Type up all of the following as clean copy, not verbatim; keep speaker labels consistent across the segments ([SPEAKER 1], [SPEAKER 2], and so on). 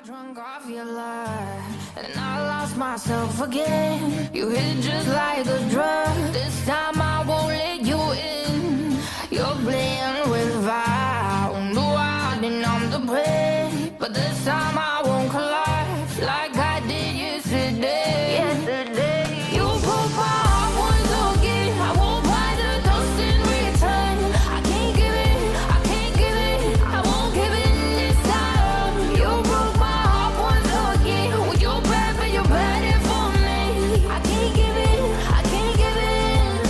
[SPEAKER 1] Drunk off your lie, and I lost myself again. You hit just like a drug. This time I won't let you in. You're playing with fire. No, I didn't I'm the prey, but this time I won't collapse like I did yesterday. You broke my heart once again. I won't buy the dust in return. I can't give it, I can't give it, I won't give it this time. You broke my heart once again. Well, you're bad, but you're bad it for me. I can't give it, I can't give it.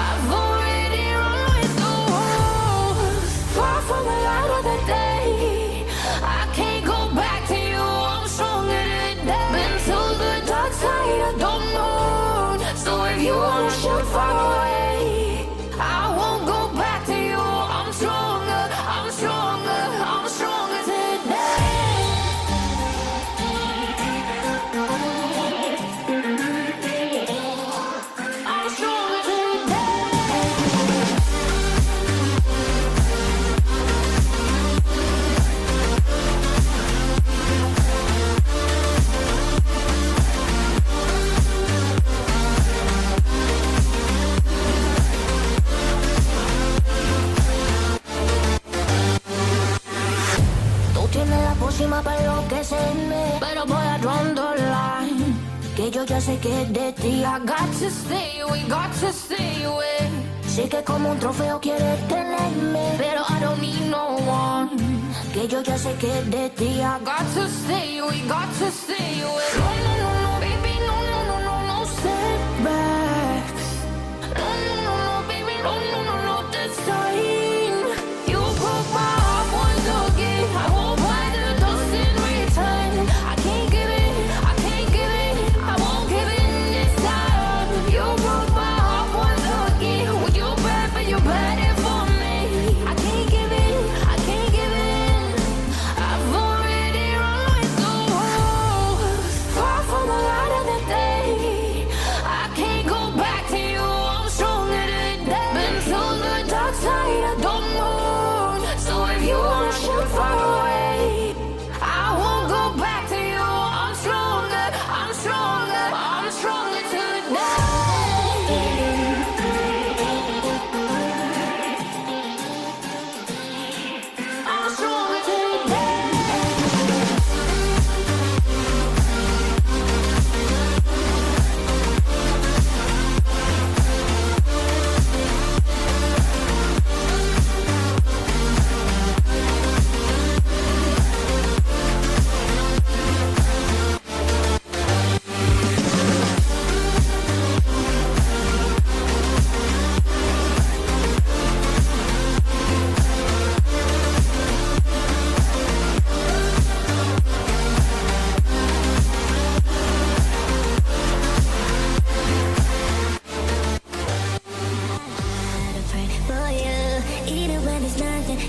[SPEAKER 1] I've already run with the wolves. Far from the light of the day. I can't go back to you. I'm stronger today. Been to the dark side of the moon. So if you wanna shoot far away, I won't go back to you. I'm stronger, I'm stronger, I'm stronger today. I'm stronger today. Tú tienes la pócima para enloquecerme, pero voy a draw the line. Que yo ya sé que es de ti. I got to stay away, got to stay away. Sé que como un trofeo quieres tenerme, pero I don't need no one. Que yo ya sé que es de ti. I got to stay away, got to stay away. No, no, no, no, baby, no, no, no, no, no setbacks. No, no, no, no, baby, no, no, no, no, this time. You broke my heart once again. I won't buy the dust in return. I can't give it, I can't give it, I won't give it this time. You broke my heart once again. Well, you're bad, but you're bad it for me. I can't give it, I can't give it. I've already run with the wolves. Far from the light of the day. I can't go back to you. I'm stronger today. Been to the dark side of the moon. So if you wanna shoot far away, I won't go back to you. I'm stronger, I'm stronger, I'm stronger today. I'm stronger today.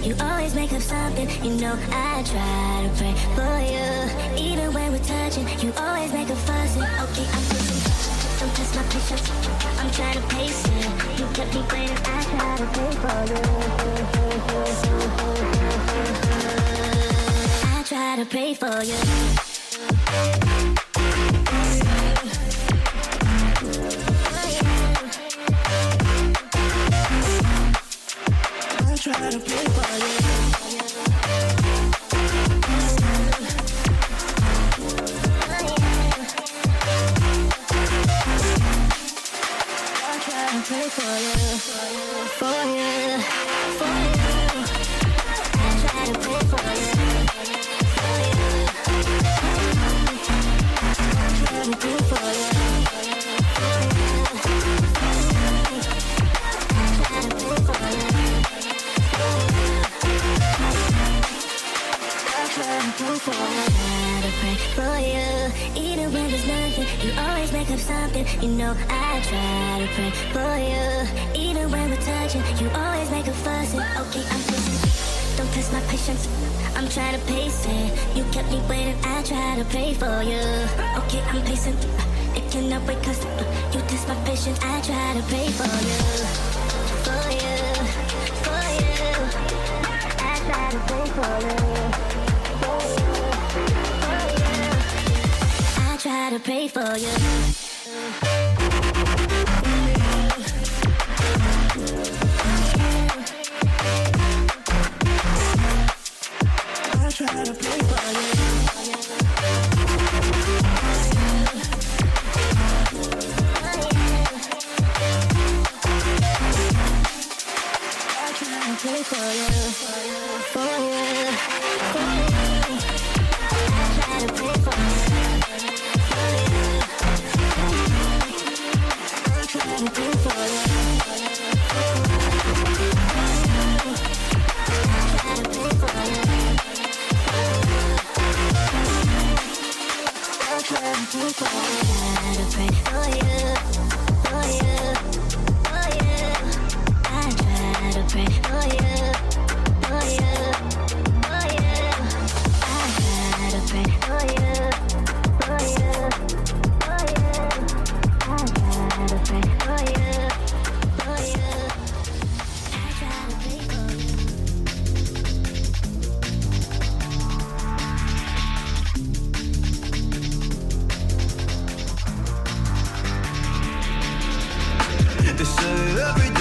[SPEAKER 2] You always make up something, you know I try to pray for you. Even when we're touching, you always make a fuss. Okay, I'm pushing, don't test my patience. I'm trying to pace it. You kept me waiting, I try to pray for you. I try to pray for you. Try to play for you. I try to play for you, for you, for you. I try to play for you, for you. I try to play for you, for you. I try to play for you. I pray for you. Even when there's nothing, you always make up something. You know I try to pray for you. Even when we're touching, you always make a fuss. Okay, I'm patient. Don't test my patience. I'm trying to pace it. You kept me waiting. I try to pray for you. Okay, I'm patient. It cannot wait 'cause you test my patience. I try to pray for you, for you, for you. I try to pray for you. try to pray for you. I try to pray for you. Pray for you, for you, for you. I try to pray for you, I try to pray for you, I try to pray for you, I try to pray for you, for you, for you. I try to pray for you, for you, for you. I try to pray for you, for you, for you. I try to pray for you, for you. I try to pray for you.
[SPEAKER 3] They say every day